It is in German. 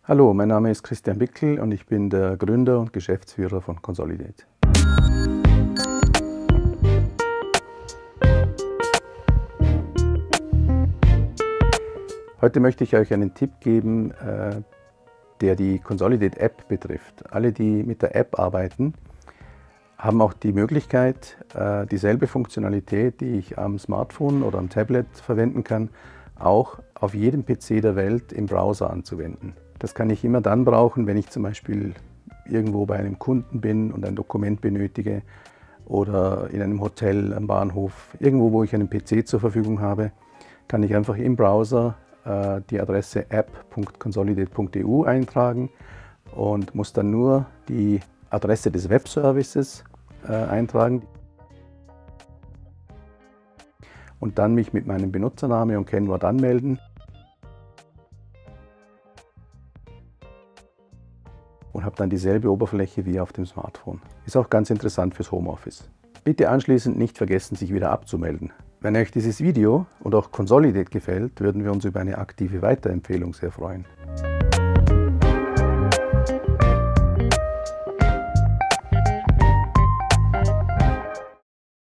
Hallo, mein Name ist Christian Bickel und ich bin der Gründer und Geschäftsführer von Consolidate. Heute möchte ich euch einen Tipp geben, der die Consolidate App betrifft. Alle, die mit der App arbeiten, haben auch die Möglichkeit, dieselbe Funktionalität, die ich am Smartphone oder am Tablet verwenden kann, auch auf jedem PC der Welt im Browser anzuwenden. Das kann ich immer dann brauchen, wenn ich zum Beispiel irgendwo bei einem Kunden bin und ein Dokument benötige oder in einem Hotel, am Bahnhof, irgendwo, wo ich einen PC zur Verfügung habe, kann ich einfach im Browser die Adresse app.consolidate.eu eintragen und muss dann nur die Adresse des Webservices eintragen und dann mich mit meinem Benutzername und Kennwort anmelden und habe dann dieselbe Oberfläche wie auf dem Smartphone. Ist auch ganz interessant fürs Homeoffice. Bitte anschließend nicht vergessen, sich wieder abzumelden. Wenn euch dieses Video und auch Consolidate gefällt, würden wir uns über eine aktive Weiterempfehlung sehr freuen.